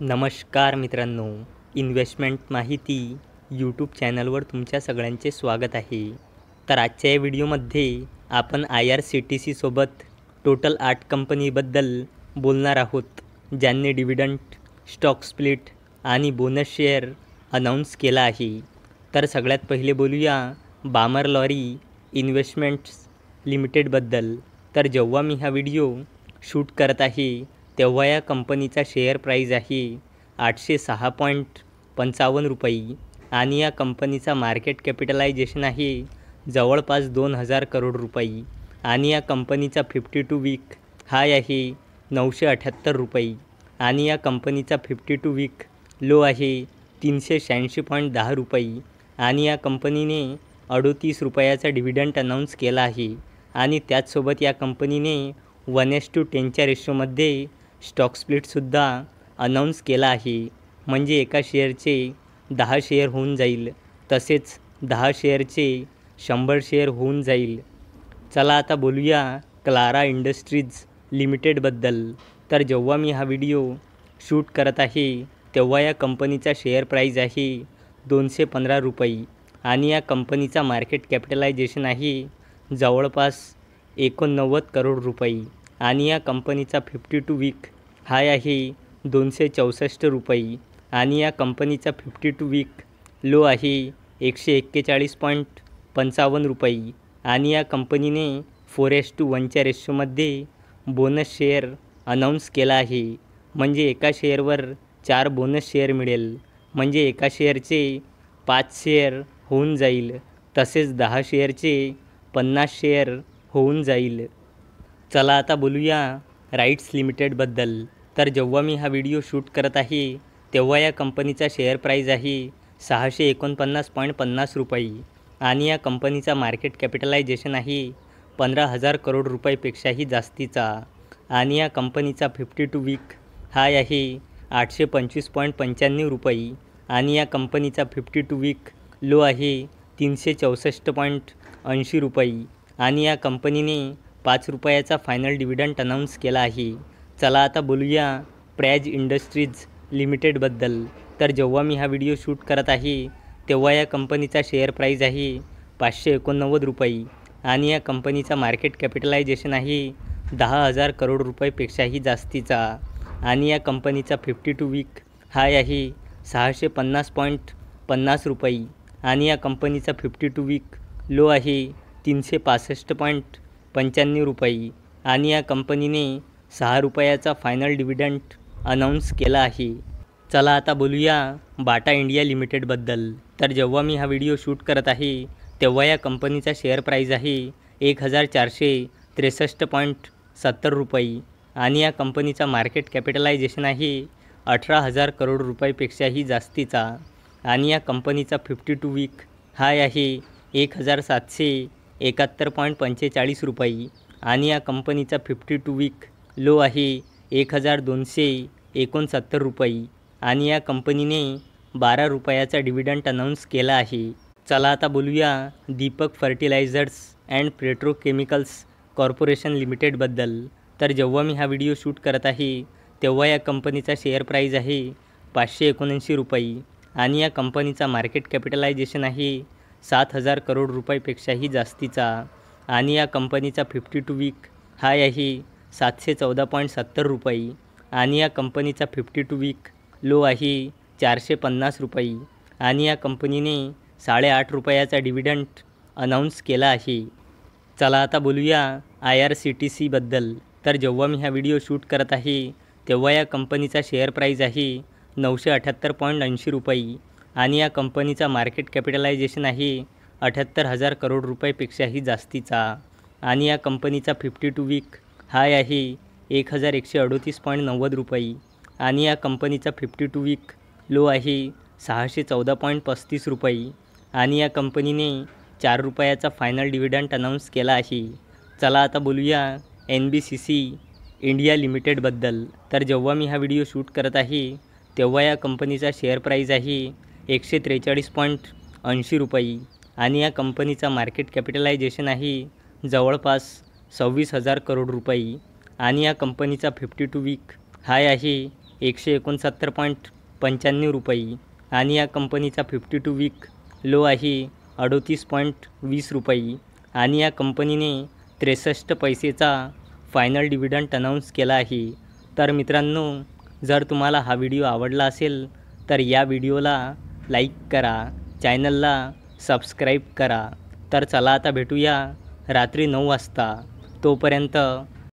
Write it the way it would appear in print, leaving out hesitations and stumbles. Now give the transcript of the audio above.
नमस्कार मित्रांनो, इन्व्हेस्टमेंट माहिती यूट्यूब चॅनलवर तुमच्या सगळ्यांचे स्वागत आहे. तर आजच्या या व्हिडिओमध्ये आपण IRCTC सोबत टोटल 8 कंपनीबद्दल बोलणार आहोत, ज्यांनी डिव्हिडंड, स्टॉक स्प्लिट आणि बोनस शेअर अनाऊन्स केला आहे. तर सगळ्यात पहिले बोलूया बामर लॉरी इन्व्हेस्टमेंट्स लिमिटेडबद्दल. तर जेव्हा मी हा व्हिडिओ शूट करत आहे तेव्हा या कंपनीचा शेअर प्राईज आहे 806.55 रुपये आणि या कंपनीचा मार्केट कॅपिटलायझेशन आहे जवळपास 2000 करोड रुपये आणि या कंपनीचा 52 वीक हाय आहे 978 रुपये आणि या कंपनीचा 52 वीक लो आहे 386.10 रुपये आणि या कंपनीने 38 रुपयाचा डिव्हिडंड अनाऊन्स केला आहे आणि त्याचसोबत या कंपनीने 1:10च्या रेशोमध्ये स्टॉक स्प्लिटसुद्धा अनाऊन्स केला आहे. म्हणजे एका शेअरचे 10 शेअर होऊन जाईल, तसेच 10 शेअरचे 100 शेअर होऊन जाईल. चला आता बोलूया क्लारा इंडस्ट्रीज लिमिटेडबद्दल. तर जेव्हा मी हा व्हिडिओ शूट करत आहे तेव्हा या कंपनीचा शेअर प्राईज आहे 215 रुपये आणि या कंपनीचा मार्केट कॅपिटलायझेशन आहे जवळपास 89 करोड रुपये आणि या कंपनीचा 52 वीक हाय आहे 264 रुपये आणि या कंपनीचा 52 वीक लो आहे 141.55 रुपये आणि या कंपनीने 4:1च्या रेशोमध्ये बोनस शेअर अनाऊन्स केला आहे. म्हणजे एका शेअरवर 4 बोनस शेअर मिळेल, म्हणजे एका शेअरचे 5 शेअर होऊन जाईल, तसेच 10 शेअरचे 50 शेअर होऊन जाईल. चला आता बोलूया राईट्स लिमिटेडबद्दल. तर जेव्हा मी हा व्हिडिओ शूट करत आहे तेव्हा या कंपनीचा शेअर प्राईज आहे 649.50 रुपये आणि या कंपनीचा मार्केट कॅपिटलायझेशन आहे 15,000 करोड रुपयेपेक्षाही जास्तीचा आणि या कंपनीचा 52 वीक हाय आहे 825.95 रुपये आणि या कंपनीचा 52 वीक लो आहे 364.80 रुपये आणि या कंपनीने 5 रुपयाचा फायनल डिव्हिडंड अनाऊन्स केला आहे. चला आता बोलूया प्रॅज इंडस्ट्रीज लिमिटेडबद्दल. तर जेव्हा मी हा व्हिडिओ शूट करत आहे तेव्हा या कंपनीचा शेअर प्राईज आहे 589 रुपये आणि या कंपनीचा मार्केट कॅपिटलायझेशन आहे 10,000 करोड रुपयेपेक्षाही जास्तीचा आणि या कंपनीचा 52 वीक हाय आहे 650.50 रुपये आणि या कंपनीचा 52 वीक लो आहे 365.95 रुपये आणि या कंपनीने 6 रुपयाचा फायनल डिव्हिडंड अनाऊन्स केला आहे. चला आता बोलूया बाटा इंडिया लिमिटेडबद्दल. तर जेव्हा मी हा व्हिडिओ शूट करत आहे तेव्हा या कंपनीचा शेअर प्राईज आहे 1463.70 रुपये आणि या कंपनीचा मार्केट कॅपिटलायझेशन आहे 18,000 करोड रुपयेपेक्षाही जास्तीचा आणि या कंपनीचा 52 वीक हाय आहे 1771.45 रुपये आणि या कंपनीचा 52 वीक लो आहे 1269 रुपये आणि या कंपनीने 12 रुपयाचा डिव्हिडंड अनाऊन्स केला आहे. चला आता बोलूया Deepak fertilisers and petrochemicals corporation लिमिटेडबद्दल. तर जेव्हा मी हा व्हिडिओ शूट करत आहे तेव्हा या कंपनीचा शेअर प्राईज आहे 579 रुपये आणि या कंपनीचा मार्केट कॅपिटलायझेशन आहे 7,000 करोड रुपयेपेक्षाही जास्तीचा आणि या कंपनीचा 52 वीक हाय आहे 714.70 रुपये आणि या कंपनीचा 52 वीक लो आहे 450 रुपये आणि या कंपनीने 8.5 रुपयाचा डिव्हिडंड अनाऊन्स केला आहे. चला आता बोलूया IRCTCबद्दल. तर जेव्हा मी हा व्हिडिओ शूट करत आहे तेव्हा या कंपनीचा शेअर प्राईज आहे 978.80 रुपये आणि या कंपनीचा मार्केट कॅपिटलायझेशन आहे 78,000 करोड रुपयेपेक्षाही जास्तीचा आणि या कंपनीचा 52 वीक हाय आहे 1138.90 रुपये आणि या कंपनीचा 52 वीक लो आहे 614.35 रुपये आणि या कंपनीने 4 रुपयाचा फायनल डिव्हिडंड अनाऊन्स केला आहे. चला आता बोलूया NBCC इंडिया लिमिटेडबद्दल. तर जेव्हा मी हा व्हिडिओ शूट करत आहे तेव्हा या कंपनीचा शेअर प्राईज आहे 143.80 रुपये आणि या कंपनीचा मार्केट कॅपिटलायझेशन आहे जवळपास 26,000 करोड रुपये आणि या कंपनीचा 52 वीक हाय आहे 169.95 आणि या कंपनीचा 52 वीक लो आहे 38.20 आणि या कंपनीने 63 पैसेचा फायनल डिव्हिडंड अनाऊन्स केला आहे. तर मित्रांनो, जर तुम्हाला हा व्हिडिओ आवडला असेल तर या व्हिडिओला लाईक करा, चॅनलला सबस्क्राईब करा. तर चला आता भेटूया रात्री 9 वाजता. तोपर्यंत